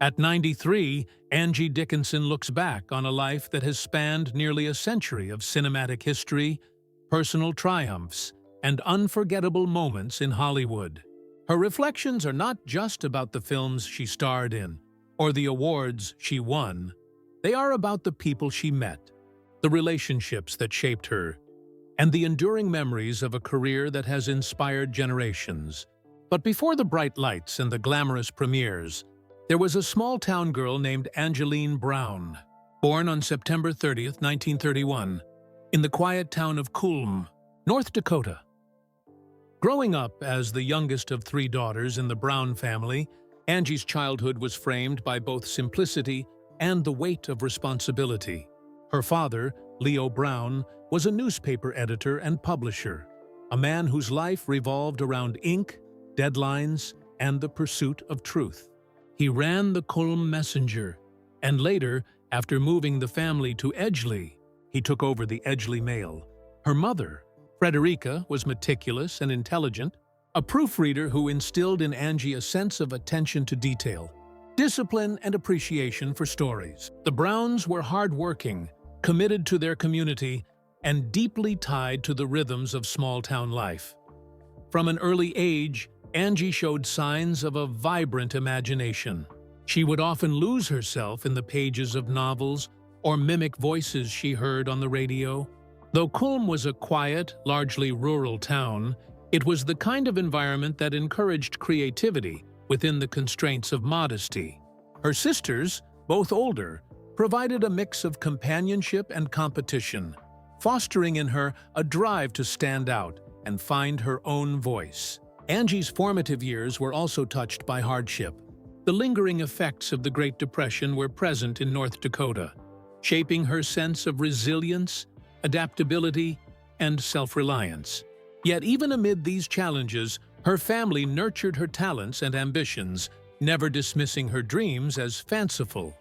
At 93, Angie Dickinson looks back on a life that has spanned nearly a century of cinematic history, personal triumphs, and unforgettable moments in Hollywood. Her reflections are not just about the films she starred in or the awards she won. They are about the people she met, the relationships that shaped her, and the enduring memories of a career that has inspired generations. But before the bright lights and the glamorous premieres, there was a small-town girl named Angeline Brown, born on September 30th, 1931, in the quiet town of Culm, North Dakota. Growing up as the youngest of three daughters in the Brown family, Angie's childhood was framed by both simplicity and the weight of responsibility. Her father, Leo Brown, was a newspaper editor and publisher, a man whose life revolved around ink, deadlines, and the pursuit of truth. He ran the Culm Messenger, and later, after moving the family to Edgeley, he took over the Edgeley Mail. Her mother, Frederica, was meticulous and intelligent, a proofreader who instilled in Angie a sense of attention to detail, discipline, and appreciation for stories. The Browns were hardworking, committed to their community, and deeply tied to the rhythms of small-town life. From an early age, Angie showed signs of a vibrant imagination. She would often lose herself in the pages of novels or mimic voices she heard on the radio. Though Culm was a quiet, largely rural town, it was the kind of environment that encouraged creativity within the constraints of modesty. Her sisters, both older, provided a mix of companionship and competition, fostering in her a drive to stand out and find her own voice. Angie's formative years were also touched by hardship. The lingering effects of the Great Depression were present in North Dakota, shaping her sense of resilience, adaptability, and self-reliance. Yet even amid these challenges, her family nurtured her talents and ambitions, never dismissing her dreams as fanciful.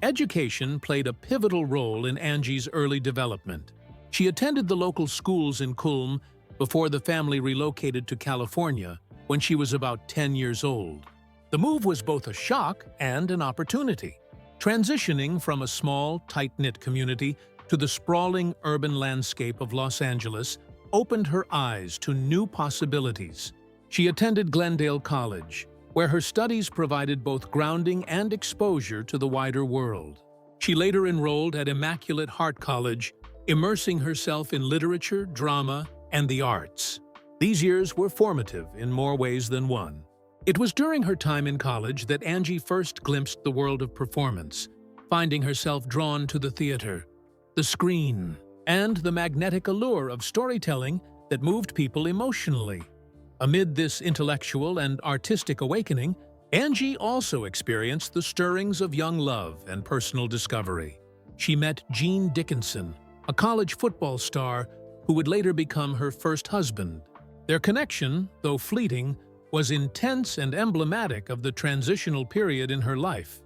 Education played a pivotal role in Angie's early development. She attended the local schools in Culm before the family relocated to California when she was about 10 years old. The move was both a shock and an opportunity. Transitioning from a small, tight-knit community to the sprawling urban landscape of Los Angeles opened her eyes to new possibilities. She attended Glendale College, where her studies provided both grounding and exposure to the wider world. She later enrolled at Immaculate Heart College, immersing herself in literature, drama, and the arts. These years were formative in more ways than one. It was during her time in college that Angie first glimpsed the world of performance, finding herself drawn to the theater, the screen, and the magnetic allure of storytelling that moved people emotionally. Amid this intellectual and artistic awakening, Angie also experienced the stirrings of young love and personal discovery. She met Gene Dickinson, a college football star who would later become her first husband. Their connection, though fleeting, was intense and emblematic of the transitional period in her life,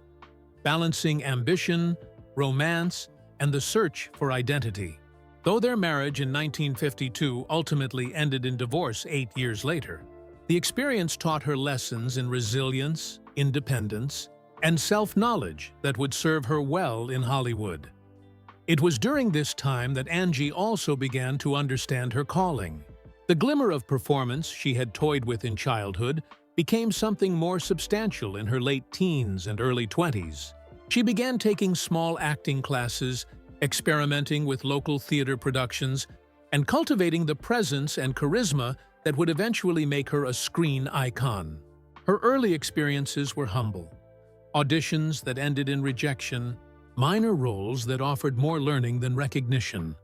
balancing ambition, romance, and the search for identity. Though their marriage in 1952 ultimately ended in divorce 8 years later, the experience taught her lessons in resilience, independence, and self-knowledge that would serve her well in Hollywood. It was during this time that Angie also began to understand her calling. The glimmer of performance she had toyed with in childhood became something more substantial in her late teens and early 20s. She began taking small acting classes, experimenting with local theater productions, and cultivating the presence and charisma that would eventually make her a screen icon. Her early experiences were humble. Auditions that ended in rejection, minor roles that offered more learning than recognition,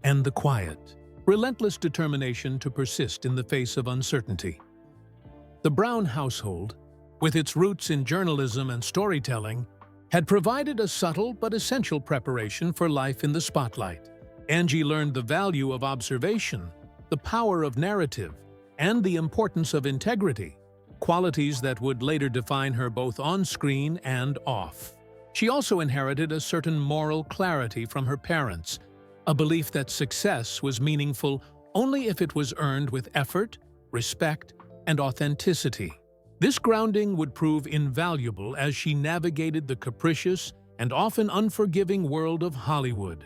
and the quiet, relentless determination to persist in the face of uncertainty. The Brown household, with its roots in journalism and storytelling, had provided a subtle but essential preparation for life in the spotlight. Angie learned the value of observation, the power of narrative, and the importance of integrity, qualities that would later define her both on screen and off. She also inherited a certain moral clarity from her parents, a belief that success was meaningful only if it was earned with effort, respect, and authenticity. This grounding would prove invaluable as she navigated the capricious and often unforgiving world of Hollywood.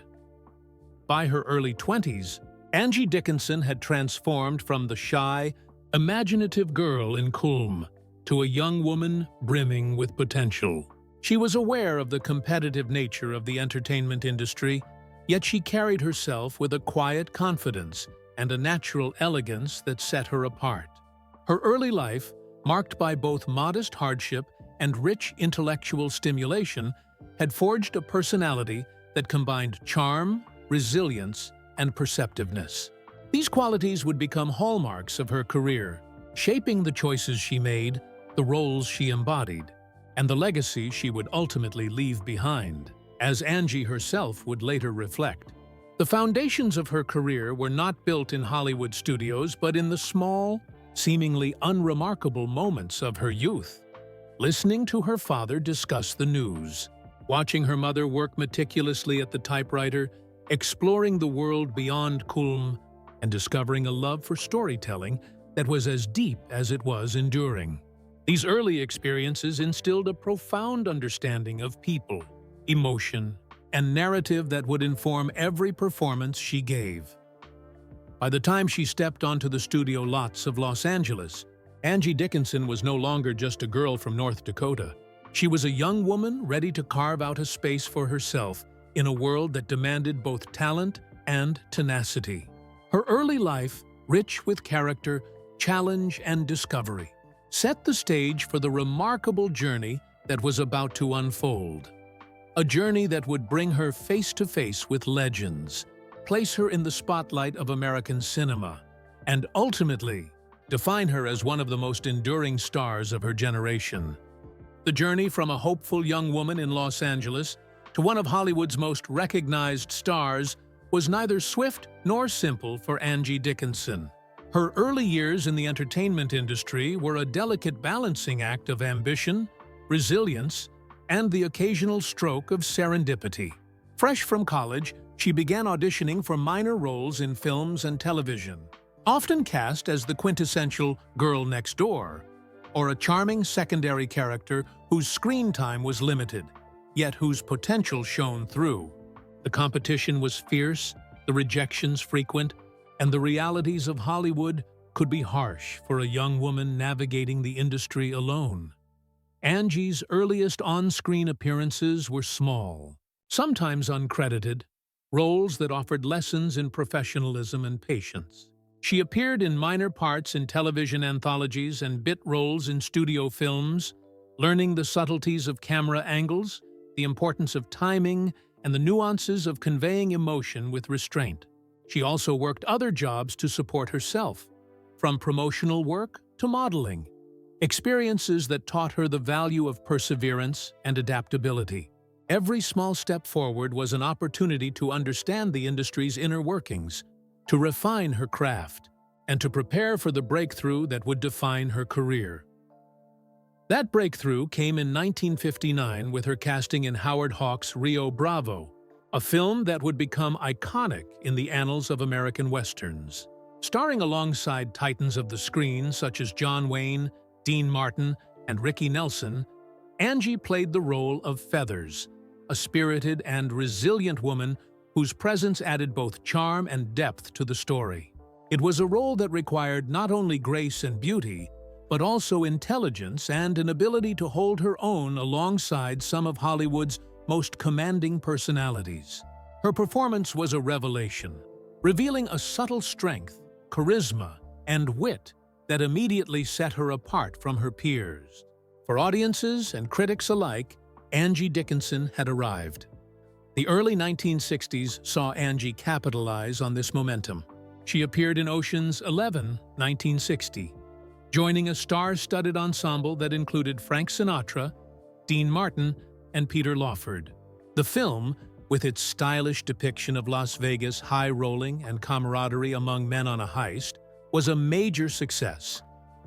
By her early 20s, Angie Dickinson had transformed from the shy, imaginative girl in Culm to a young woman brimming with potential. She was aware of the competitive nature of the entertainment industry, yet she carried herself with a quiet confidence and a natural elegance that set her apart. Her early life, marked by both modest hardship and rich intellectual stimulation, had forged a personality that combined charm, resilience, and perceptiveness. These qualities would become hallmarks of her career, shaping the choices she made, the roles she embodied, and the legacy she would ultimately leave behind, as Angie herself would later reflect. The foundations of her career were not built in Hollywood studios, but in the small, seemingly unremarkable moments of her youth. Listening to her father discuss the news, watching her mother work meticulously at the typewriter, exploring the world beyond Culm, and discovering a love for storytelling that was as deep as it was enduring. These early experiences instilled a profound understanding of people, emotion, and narrative that would inform every performance she gave. By the time she stepped onto the studio lots of Los Angeles, Angie Dickinson was no longer just a girl from North Dakota. She was a young woman ready to carve out a space for herself in a world that demanded both talent and tenacity. Her early life, rich with character, challenge, and discovery, set the stage for the remarkable journey that was about to unfold. A journey that would bring her face to face with legends, place her in the spotlight of American cinema, and ultimately define her as one of the most enduring stars of her generation. The journey from a hopeful young woman in Los Angeles to one of Hollywood's most recognized stars was neither swift nor simple for Angie Dickinson. Her early years in the entertainment industry were a delicate balancing act of ambition, resilience, and the occasional stroke of serendipity. Fresh from college, she began auditioning for minor roles in films and television, often cast as the quintessential girl next door, or a charming secondary character whose screen time was limited, yet whose potential shone through. The competition was fierce, the rejections frequent, and the realities of Hollywood could be harsh for a young woman navigating the industry alone. Angie's earliest on-screen appearances were small, sometimes uncredited, roles that offered lessons in professionalism and patience. She appeared in minor parts in television anthologies and bit roles in studio films, learning the subtleties of camera angles, the importance of timing, and the nuances of conveying emotion with restraint. She also worked other jobs to support herself, from promotional work to modeling, experiences that taught her the value of perseverance and adaptability. Every small step forward was an opportunity to understand the industry's inner workings, to refine her craft, and to prepare for the breakthrough that would define her career. That breakthrough came in 1959 with her casting in Howard Hawks' Rio Bravo, a film that would become iconic in the annals of American westerns. Starring alongside titans of the screen such as John Wayne, Dean Martin, and Ricky Nelson, Angie played the role of Feathers, a spirited and resilient woman whose presence added both charm and depth to the story. It was a role that required not only grace and beauty, but also intelligence and an ability to hold her own alongside some of Hollywood's most commanding personalities. Her performance was a revelation, revealing a subtle strength, charisma, and wit that immediately set her apart from her peers. For audiences and critics alike, Angie Dickinson had arrived. The early 1960s saw Angie capitalize on this momentum. She appeared in Ocean's 11, 1960, joining a star-studded ensemble that included Frank Sinatra, Dean Martin, and Peter Lawford. The film, with its stylish depiction of Las Vegas high-rolling and camaraderie among men on a heist, was a major success,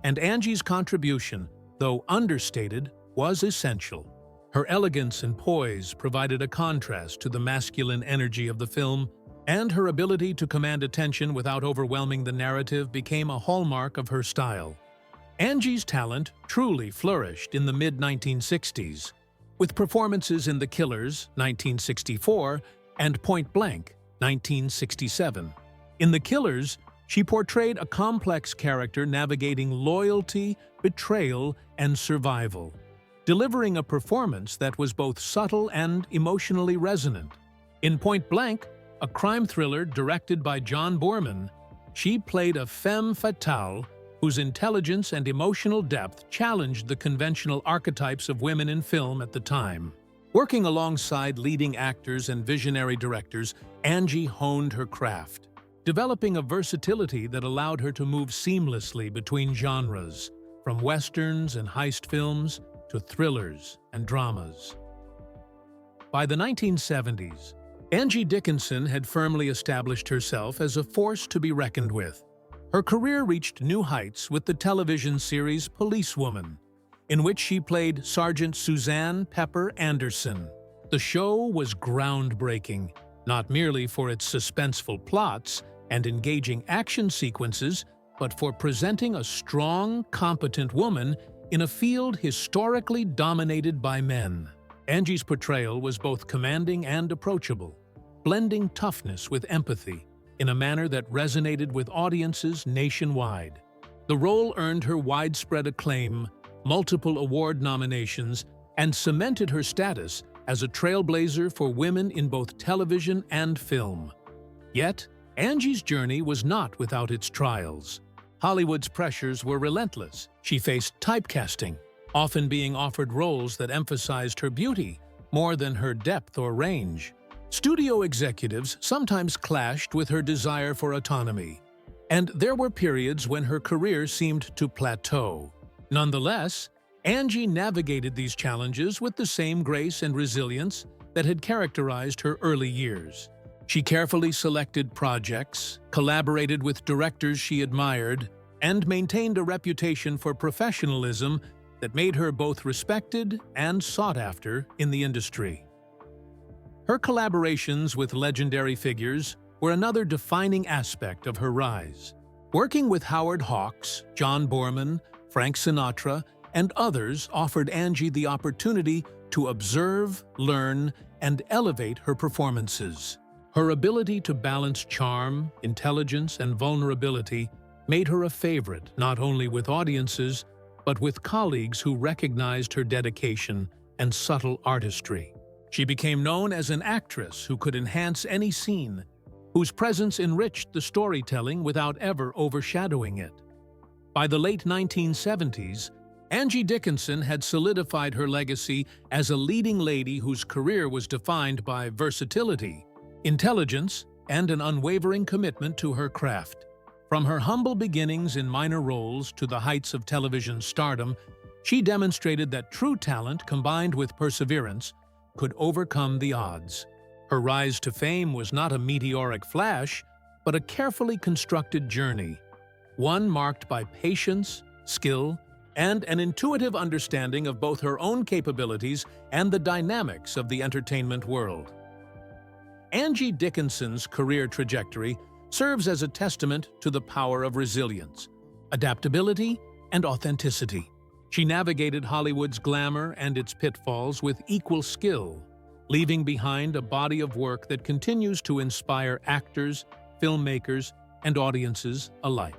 and Angie's contribution, though understated, was essential. Her elegance and poise provided a contrast to the masculine energy of the film, and her ability to command attention without overwhelming the narrative became a hallmark of her style. Angie's talent truly flourished in the mid-1960s, with performances in The Killers, 1964, and Point Blank, 1967. In The Killers, she portrayed a complex character navigating loyalty, betrayal, and survival, delivering a performance that was both subtle and emotionally resonant. In Point Blank, a crime thriller directed by John Boorman, she played a femme fatale whose intelligence and emotional depth challenged the conventional archetypes of women in film at the time. Working alongside leading actors and visionary directors, Angie honed her craft, developing a versatility that allowed her to move seamlessly between genres, from westerns and heist films to thrillers and dramas. By the 1970s, Angie Dickinson had firmly established herself as a force to be reckoned with. Her career reached new heights with the television series Policewoman, in which she played Sergeant Suzanne Pepper Anderson. The show was groundbreaking, not merely for its suspenseful plots and engaging action sequences, but for presenting a strong, competent woman in a field historically dominated by men. Angie's portrayal was both commanding and approachable, blending toughness with empathy in a manner that resonated with audiences nationwide. The role earned her widespread acclaim, multiple award nominations, and cemented her status as a trailblazer for women in both television and film. Yet, Angie's journey was not without its trials. Hollywood's pressures were relentless. She faced typecasting, often being offered roles that emphasized her beauty more than her depth or range. Studio executives sometimes clashed with her desire for autonomy, and there were periods when her career seemed to plateau. Nonetheless, Angie navigated these challenges with the same grace and resilience that had characterized her early years. She carefully selected projects, collaborated with directors she admired, and maintained a reputation for professionalism that made her both respected and sought after in the industry. Her collaborations with legendary figures were another defining aspect of her rise. Working with Howard Hawks, John Boorman, Frank Sinatra, and others offered Angie the opportunity to observe, learn, and elevate her performances. Her ability to balance charm, intelligence, and vulnerability made her a favorite not only with audiences, but with colleagues who recognized her dedication and subtle artistry. She became known as an actress who could enhance any scene, whose presence enriched the storytelling without ever overshadowing it. By the late 1970s, Angie Dickinson had solidified her legacy as a leading lady whose career was defined by versatility, intelligence, and an unwavering commitment to her craft. From her humble beginnings in minor roles to the heights of television stardom, she demonstrated that true talent combined with perseverance could overcome the odds. Her rise to fame was not a meteoric flash, but a carefully constructed journey, one marked by patience, skill, and an intuitive understanding of both her own capabilities and the dynamics of the entertainment world. Angie Dickinson's career trajectory serves as a testament to the power of resilience, adaptability, and authenticity. She navigated Hollywood's glamour and its pitfalls with equal skill, leaving behind a body of work that continues to inspire actors, filmmakers, and audiences alike.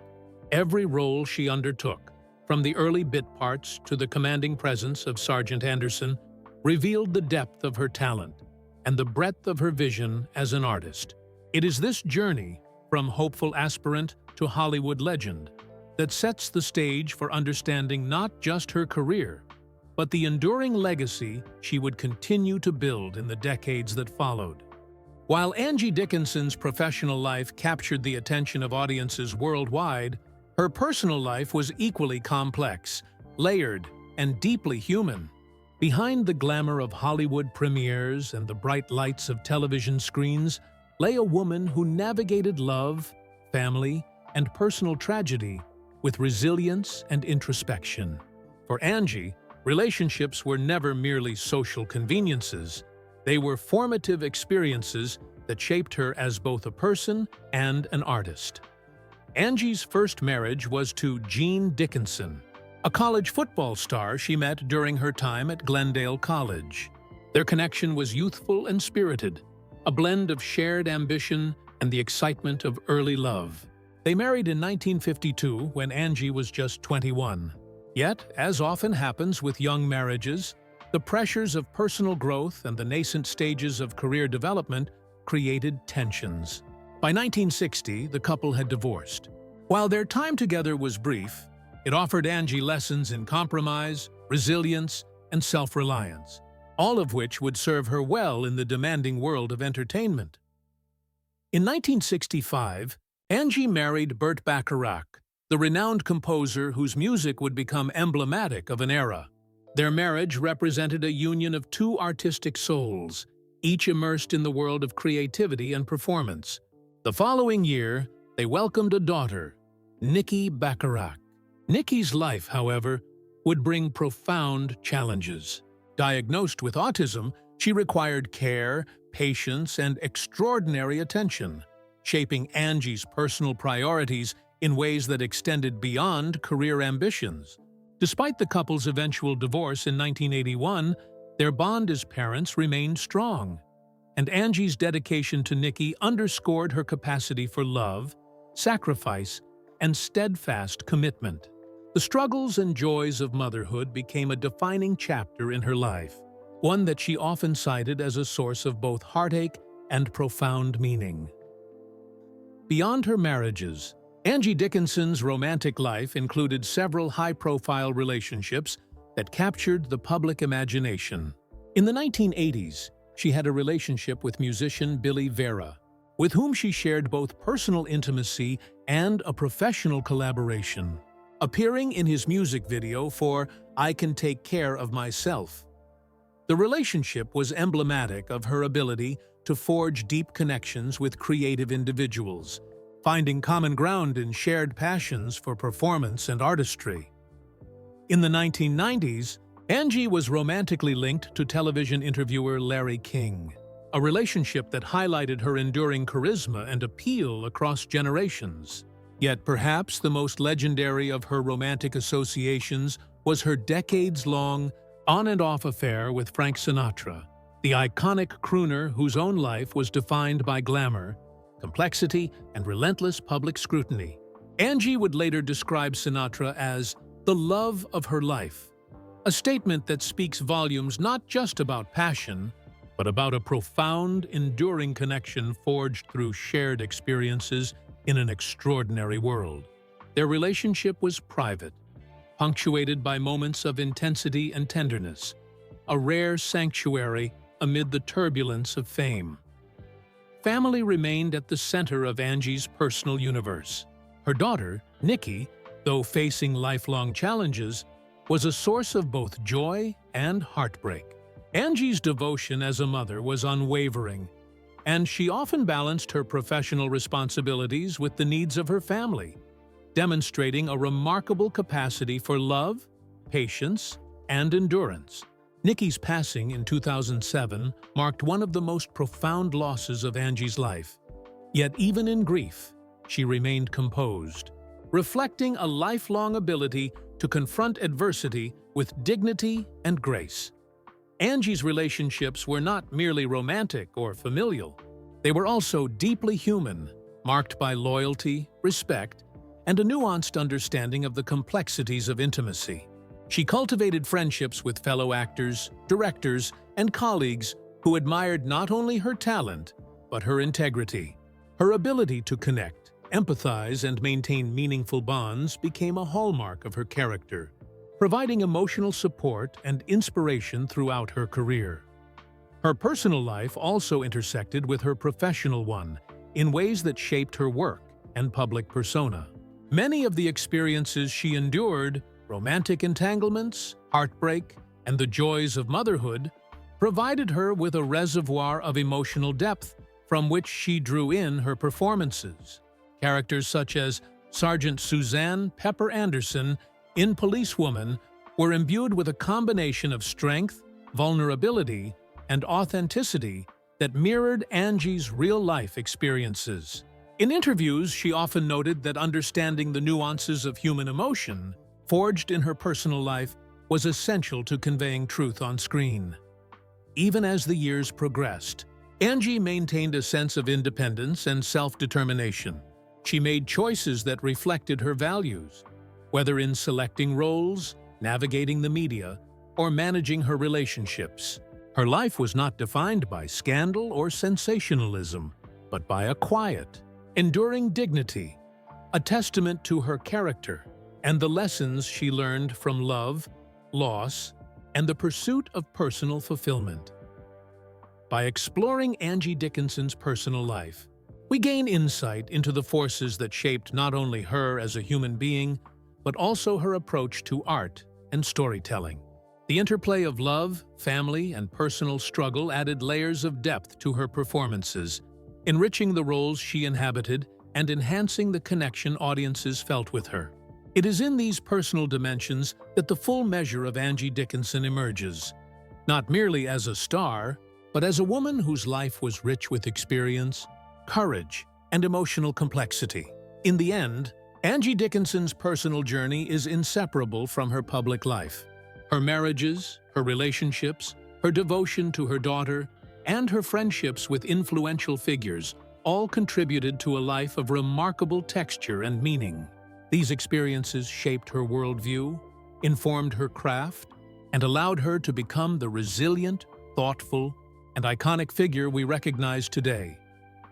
Every role she undertook, from the early bit parts to the commanding presence of Sergeant Anderson, revealed the depth of her talent and the breadth of her vision as an artist. It is this journey, from hopeful aspirant to Hollywood legend, that sets the stage for understanding not just her career, but the enduring legacy she would continue to build in the decades that followed. While Angie Dickinson's professional life captured the attention of audiences worldwide, her personal life was equally complex, layered, and deeply human. Behind the glamour of Hollywood premieres and the bright lights of television screens lay a woman who navigated love, family, and personal tragedy with resilience and introspection. For Angie, relationships were never merely social conveniences. They were formative experiences that shaped her as both a person and an artist. Angie's first marriage was to Jean Dickinson, a college football star she met during her time at Glendale College. Their connection was youthful and spirited, a blend of shared ambition and the excitement of early love. They married in 1952 when Angie was just 21. Yet, as often happens with young marriages, the pressures of personal growth and the nascent stages of career development created tensions. By 1960, the couple had divorced. While their time together was brief, it offered Angie lessons in compromise, resilience, and self-reliance, all of which would serve her well in the demanding world of entertainment. In 1965, Angie married Burt Bacharach, the renowned composer whose music would become emblematic of an era. Their marriage represented a union of two artistic souls, each immersed in the world of creativity and performance. The following year, they welcomed a daughter, Nikki Bacharach. Nikki's life, however, would bring profound challenges. Diagnosed with autism, she required care, patience, and extraordinary attention, shaping Angie's personal priorities in ways that extended beyond career ambitions. Despite the couple's eventual divorce in 1981, their bond as parents remained strong, and Angie's dedication to Nikki underscored her capacity for love, sacrifice, and steadfast commitment. The struggles and joys of motherhood became a defining chapter in her life, one that she often cited as a source of both heartache and profound meaning. Beyond her marriages, Angie Dickinson's romantic life included several high-profile relationships that captured the public imagination. In the 1980s, she had a relationship with musician Billy Vera, with whom she shared both personal intimacy and a professional collaboration. Appearing in his music video for "I Can Take Care of Myself." The relationship was emblematic of her ability to forge deep connections with creative individuals, finding common ground in shared passions for performance and artistry. In the 1990s, Angie was romantically linked to television interviewer Larry King, a relationship that highlighted her enduring charisma and appeal across generations. Yet perhaps the most legendary of her romantic associations was her decades-long on-and-off affair with Frank Sinatra, the iconic crooner whose own life was defined by glamour, complexity, and relentless public scrutiny. Angie would later describe Sinatra as the love of her life, a statement that speaks volumes not just about passion, but about a profound, enduring connection forged through shared experiences in an extraordinary world. Their relationship was private, punctuated by moments of intensity and tenderness, a rare sanctuary amid the turbulence of fame. Family remained at the center of Angie's personal universe. Her daughter, Nikki, though facing lifelong challenges, was a source of both joy and heartbreak. Angie's devotion as a mother was unwavering, and she often balanced her professional responsibilities with the needs of her family, demonstrating a remarkable capacity for love, patience, and endurance. Nikki's passing in 2007 marked one of the most profound losses of Angie's life. Yet even in grief, she remained composed, reflecting a lifelong ability to confront adversity with dignity and grace. Angie's relationships were not merely romantic or familial. They were also deeply human, marked by loyalty, respect, and a nuanced understanding of the complexities of intimacy. She cultivated friendships with fellow actors, directors, and colleagues who admired not only her talent, but her integrity. Her ability to connect, empathize, and maintain meaningful bonds became a hallmark of her character, providing emotional support and inspiration throughout her career. Her personal life also intersected with her professional one in ways that shaped her work and public persona. Many of the experiences she endured, romantic entanglements, heartbreak, and the joys of motherhood, provided her with a reservoir of emotional depth from which she drew in her performances. Characters such as Sergeant Suzanne Pepper Anderson in Policewoman were imbued with a combination of strength, vulnerability, and authenticity that mirrored Angie's real-life experiences. In interviews, she often noted that understanding the nuances of human emotion forged in her personal life, was essential to conveying truth on screen. Even as the years progressed, Angie maintained a sense of independence and self-determination. She made choices that reflected her values, whether in selecting roles, navigating the media, or managing her relationships. Her life was not defined by scandal or sensationalism, but by a quiet, enduring dignity, a testament to her character and the lessons she learned from love, loss, and the pursuit of personal fulfillment. By exploring Angie Dickinson's personal life, we gain insight into the forces that shaped not only her as a human being, but also her approach to art and storytelling. The interplay of love, family, and personal struggle added layers of depth to her performances, enriching the roles she inhabited and enhancing the connection audiences felt with her. It is in these personal dimensions that the full measure of Angie Dickinson emerges, not merely as a star, but as a woman whose life was rich with experience, courage, and emotional complexity. In the end, Angie Dickinson's personal journey is inseparable from her public life. Her marriages, her relationships, her devotion to her daughter, and her friendships with influential figures all contributed to a life of remarkable texture and meaning. These experiences shaped her worldview, informed her craft, and allowed her to become the resilient, thoughtful, and iconic figure we recognize today.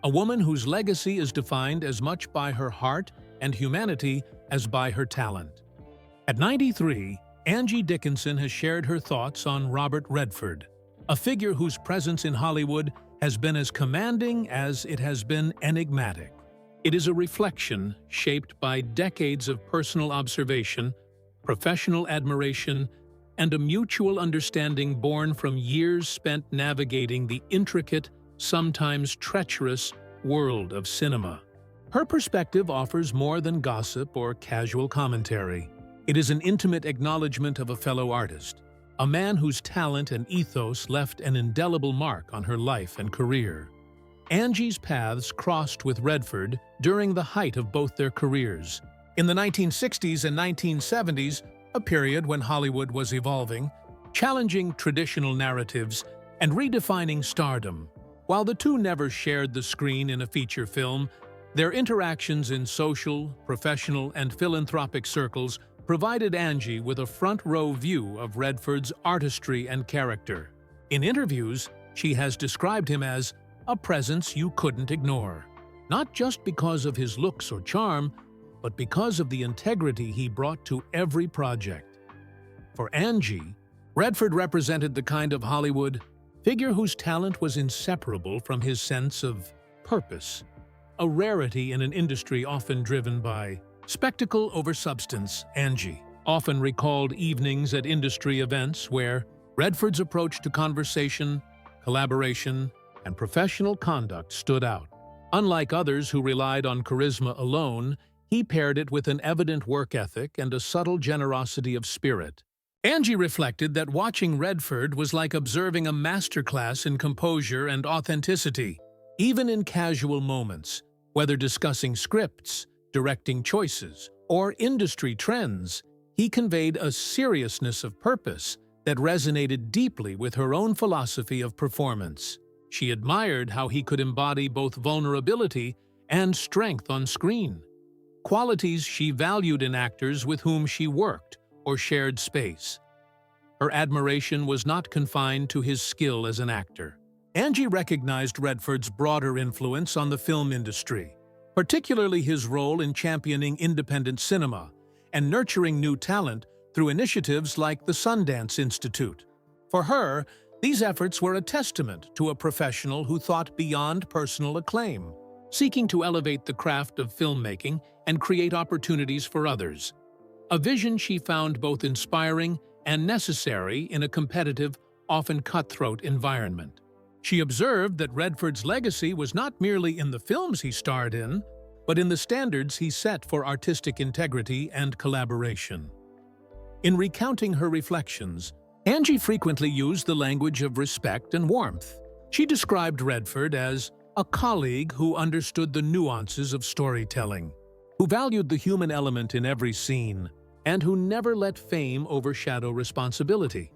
A woman whose legacy is defined as much by her heart and humanity as by her talent. At 93, Angie Dickinson has shared her thoughts on Robert Redford, a figure whose presence in Hollywood has been as commanding as it has been enigmatic. It is a reflection shaped by decades of personal observation, professional admiration, and a mutual understanding born from years spent navigating the intricate, sometimes treacherous, world of cinema. Her perspective offers more than gossip or casual commentary. It is an intimate acknowledgement of a fellow artist, a man whose talent and ethos left an indelible mark on her life and career. Angie's paths crossed with Redford during the height of both their careers. In the 1960s and 1970s, a period when Hollywood was evolving, challenging traditional narratives, and redefining stardom. While the two never shared the screen in a feature film, their interactions in social, professional, and philanthropic circles provided Angie with a front-row view of Redford's artistry and character. In interviews, she has described him as a presence you couldn't ignore, not just because of his looks or charm, but because of the integrity he brought to every project. For Angie, Redford represented the kind of Hollywood figure whose talent was inseparable from his sense of purpose, a rarity in an industry often driven by spectacle over substance. Angie often recalled evenings at industry events where Redford's approach to conversation, collaboration, and professional conduct stood out. Unlike others who relied on charisma alone, he paired it with an evident work ethic and a subtle generosity of spirit. Angie reflected that watching Redford was like observing a masterclass in composure and authenticity. Even in casual moments, whether discussing scripts, directing choices, or industry trends, he conveyed a seriousness of purpose that resonated deeply with her own philosophy of performance. She admired how he could embody both vulnerability and strength on screen, qualities she valued in actors with whom she worked or shared space. Her admiration was not confined to his skill as an actor. Angie recognized Redford's broader influence on the film industry, particularly his role in championing independent cinema and nurturing new talent through initiatives like the Sundance Institute. For her, these efforts were a testament to a professional who thought beyond personal acclaim, seeking to elevate the craft of filmmaking and create opportunities for others, a vision she found both inspiring and necessary in a competitive, often cutthroat environment. She observed that Redford's legacy was not merely in the films he starred in, but in the standards he set for artistic integrity and collaboration. In recounting her reflections, Angie frequently used the language of respect and warmth. She described Redford as a colleague who understood the nuances of storytelling, who valued the human element in every scene, and who never let fame overshadow responsibility.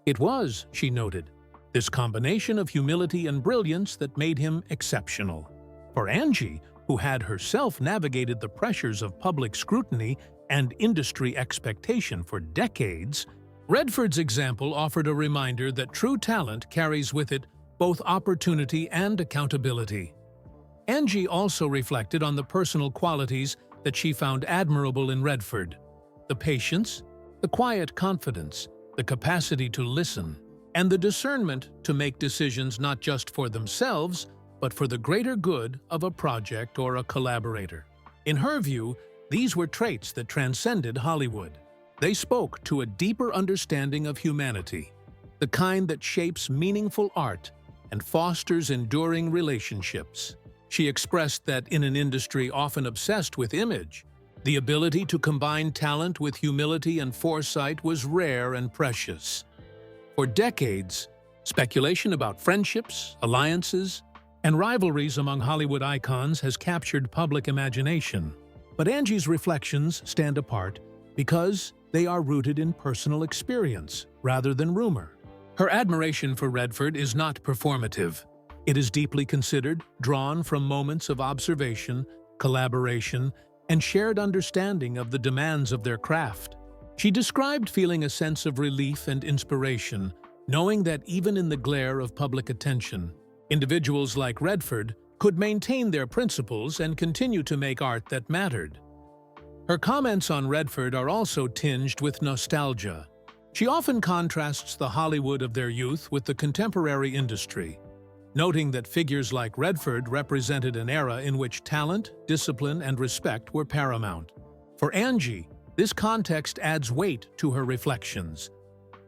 It was, she noted, this combination of humility and brilliance that made him exceptional. For Angie, who had herself navigated the pressures of public scrutiny and industry expectation for decades, Redford's example offered a reminder that true talent carries with it both opportunity and accountability. Angie also reflected on the personal qualities that she found admirable in Redford: the patience, the quiet confidence, the capacity to listen, and the discernment to make decisions not just for themselves, but for the greater good of a project or a collaborator. In her view, these were traits that transcended Hollywood. They spoke to a deeper understanding of humanity, the kind that shapes meaningful art and fosters enduring relationships. She expressed that in an industry often obsessed with image, the ability to combine talent with humility and foresight was rare and precious. For decades, speculation about friendships, alliances, and rivalries among Hollywood icons has captured public imagination. But Angie's reflections stand apart because they are rooted in personal experience rather than rumor. Her admiration for Redford is not performative. It is deeply considered, drawn from moments of observation, collaboration, and shared understanding of the demands of their craft. She described feeling a sense of relief and inspiration, knowing that even in the glare of public attention, individuals like Redford could maintain their principles and continue to make art that mattered. Her comments on Redford are also tinged with nostalgia. She often contrasts the Hollywood of their youth with the contemporary industry, noting that figures like Redford represented an era in which talent, discipline, and respect were paramount. For Angie, this context adds weight to her reflections.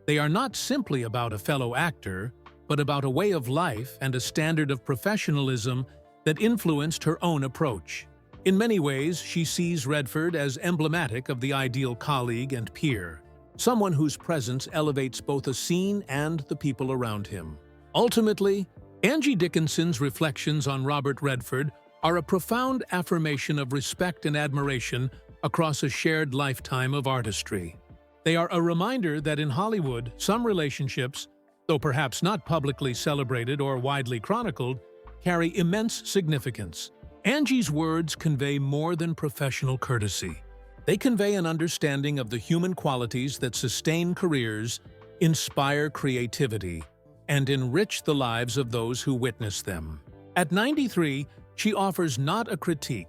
They are not simply about a fellow actor, but about a way of life and a standard of professionalism that influenced her own approach. In many ways, she sees Redford as emblematic of the ideal colleague and peer, someone whose presence elevates both a scene and the people around him. Ultimately, Angie Dickinson's reflections on Robert Redford are a profound affirmation of respect and admiration across a shared lifetime of artistry. They are a reminder that in Hollywood, some relationships, though perhaps not publicly celebrated or widely chronicled, carry immense significance. Angie's words convey more than professional courtesy. They convey an understanding of the human qualities that sustain careers, inspire creativity, and enrich the lives of those who witness them. At 93, she offers not a critique,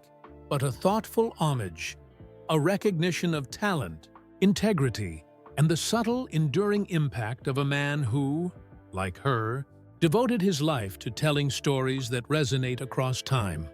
but a thoughtful homage, a recognition of talent, integrity, and the subtle, enduring impact of a man who, like her, devoted his life to telling stories that resonate across time.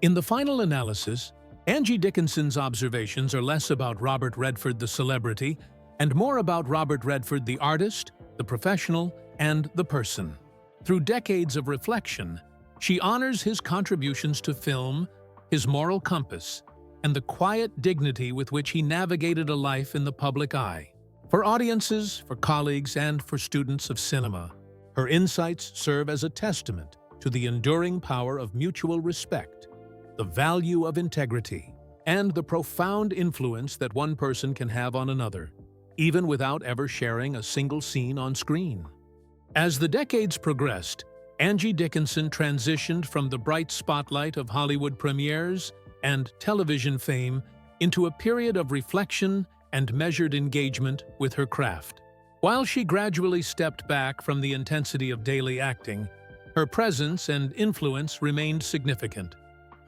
In the final analysis, Angie Dickinson's observations are less about Robert Redford the celebrity and more about Robert Redford the artist, the professional, and the person. Through decades of reflection, she honors his contributions to film, his moral compass, and the quiet dignity with which he navigated a life in the public eye. For audiences, for colleagues, and for students of cinema, her insights serve as a testament to the enduring power of mutual respect, the value of integrity, and the profound influence that one person can have on another, even without ever sharing a single scene on screen. As the decades progressed, Angie Dickinson transitioned from the bright spotlight of Hollywood premieres and television fame into a period of reflection and measured engagement with her craft. While she gradually stepped back from the intensity of daily acting, her presence and influence remained significant.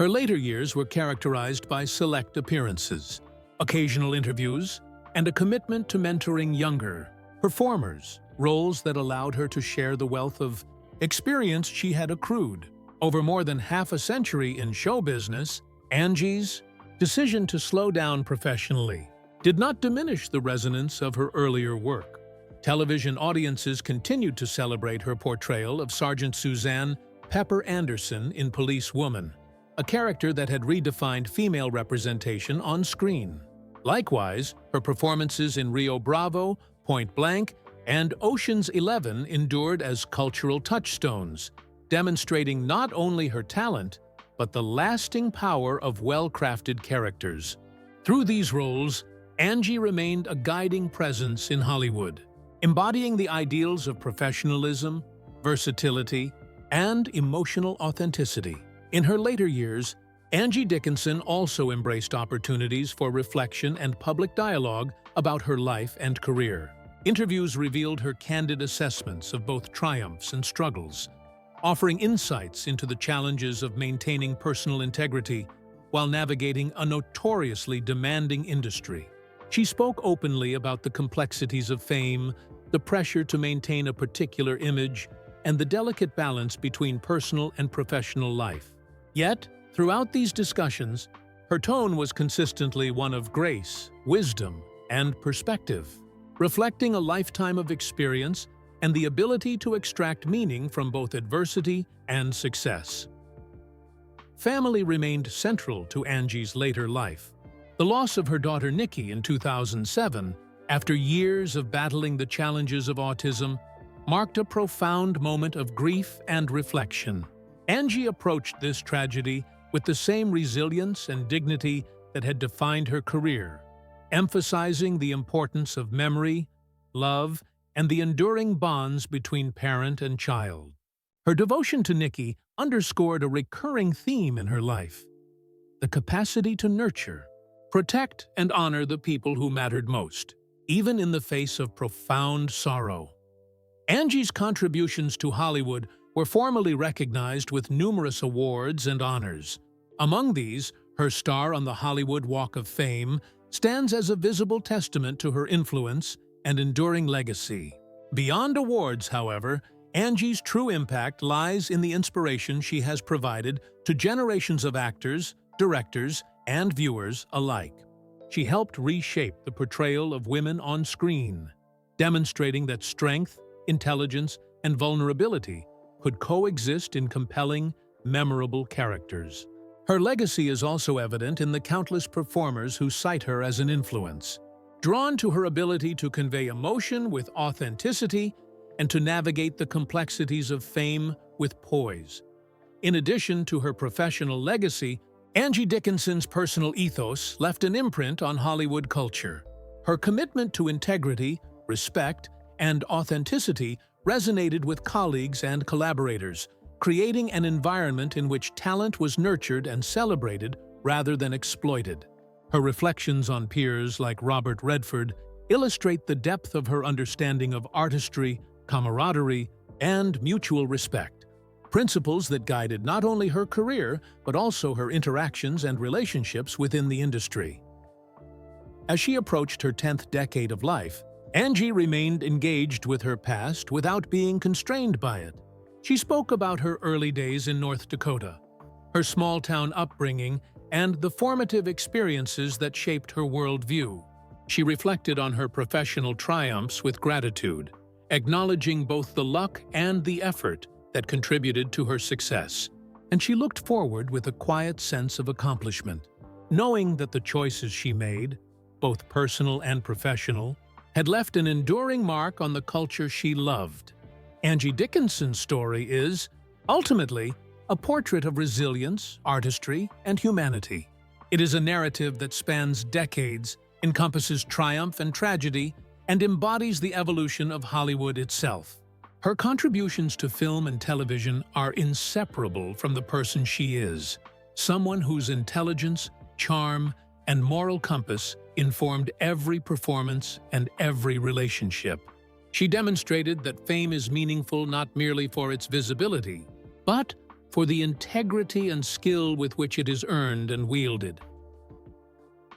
Her later years were characterized by select appearances, occasional interviews, and a commitment to mentoring younger performers, roles that allowed her to share the wealth of experience she had accrued. Over more than half a century in show business, Angie's decision to slow down professionally did not diminish the resonance of her earlier work. Television audiences continued to celebrate her portrayal of Sergeant Suzanne Pepper Anderson in Police Woman, a character that had redefined female representation on screen. Likewise, her performances in Rio Bravo, Point Blank, and Ocean's 11 endured as cultural touchstones, demonstrating not only her talent, but the lasting power of well-crafted characters. Through these roles, Angie remained a guiding presence in Hollywood, embodying the ideals of professionalism, versatility, and emotional authenticity. In her later years, Angie Dickinson also embraced opportunities for reflection and public dialogue about her life and career. Interviews revealed her candid assessments of both triumphs and struggles, offering insights into the challenges of maintaining personal integrity while navigating a notoriously demanding industry. She spoke openly about the complexities of fame, the pressure to maintain a particular image, and the delicate balance between personal and professional life. Yet, throughout these discussions, her tone was consistently one of grace, wisdom, and perspective, reflecting a lifetime of experience and the ability to extract meaning from both adversity and success. Family remained central to Angie's later life. The loss of her daughter Nikki in 2007, after years of battling the challenges of autism, marked a profound moment of grief and reflection. Angie approached this tragedy with the same resilience and dignity that had defined her career, emphasizing the importance of memory, love, and the enduring bonds between parent and child. Her devotion to Nikki underscored a recurring theme in her life: the capacity to nurture, protect, and honor the people who mattered most, even in the face of profound sorrow. Angie's contributions to Hollywood were formally recognized with numerous awards and honors. Among these, her star on the Hollywood Walk of Fame stands as a visible testament to her influence and enduring legacy. Beyond awards, however, Angie's true impact lies in the inspiration she has provided to generations of actors, directors, and viewers alike. She helped reshape the portrayal of women on screen, demonstrating that strength, intelligence, and vulnerability could coexist in compelling, memorable characters. Her legacy is also evident in the countless performers who cite her as an influence, drawn to her ability to convey emotion with authenticity and to navigate the complexities of fame with poise. In addition to her professional legacy, Angie Dickinson's personal ethos left an imprint on Hollywood culture. Her commitment to integrity, respect, and authenticity resonated with colleagues and collaborators, creating an environment in which talent was nurtured and celebrated rather than exploited. Her reflections on peers like Robert Redford illustrate the depth of her understanding of artistry, camaraderie, and mutual respect, principles that guided not only her career but also her interactions and relationships within the industry. As she approached her 10th decade of life, Angie remained engaged with her past without being constrained by it. She spoke about her early days in North Dakota, her small-town upbringing, and the formative experiences that shaped her worldview. She reflected on her professional triumphs with gratitude, acknowledging both the luck and the effort that contributed to her success. And she looked forward with a quiet sense of accomplishment, knowing that the choices she made, both personal and professional, had left an enduring mark on the culture she loved. Angie Dickinson's story is, ultimately, a portrait of resilience, artistry, and humanity. It is a narrative that spans decades, encompasses triumph and tragedy, and embodies the evolution of Hollywood itself. Her contributions to film and television are inseparable from the person she is, someone whose intelligence, charm, and moral compass informed every performance and every relationship. She demonstrated that fame is meaningful not merely for its visibility, but for the integrity and skill with which it is earned and wielded.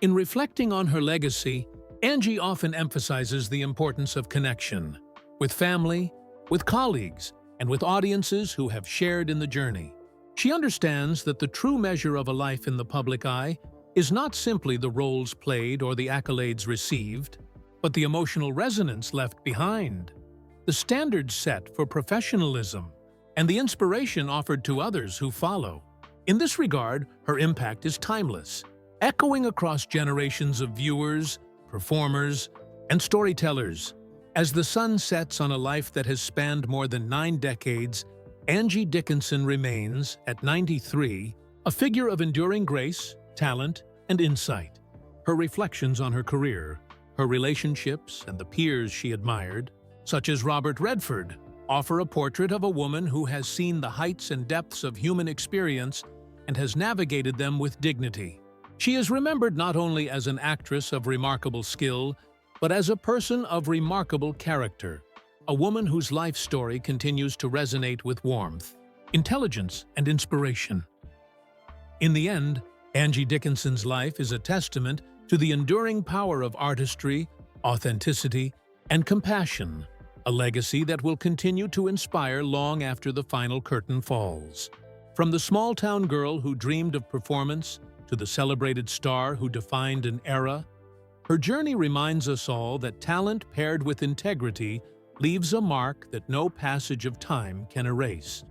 In reflecting on her legacy, Angie often emphasizes the importance of connection with family, with colleagues, and with audiences who have shared in the journey. She understands that the true measure of a life in the public eye is not simply the roles played or the accolades received, but the emotional resonance left behind, the standards set for professionalism, and the inspiration offered to others who follow. In this regard, her impact is timeless, echoing across generations of viewers, performers, and storytellers. As the sun sets on a life that has spanned more than 9 decades, Angie Dickinson remains, at 93, a figure of enduring grace, talent, and insight. Her reflections on her career, her relationships, and the peers she admired, such as Robert Redford, offer a portrait of a woman who has seen the heights and depths of human experience and has navigated them with dignity. She is remembered not only as an actress of remarkable skill, but as a person of remarkable character, a woman whose life story continues to resonate with warmth, intelligence, and inspiration. In the end, Angie Dickinson's life is a testament to the enduring power of artistry, authenticity, and compassion, a legacy that will continue to inspire long after the final curtain falls. From the small-town girl who dreamed of performance to the celebrated star who defined an era, her journey reminds us all that talent paired with integrity leaves a mark that no passage of time can erase.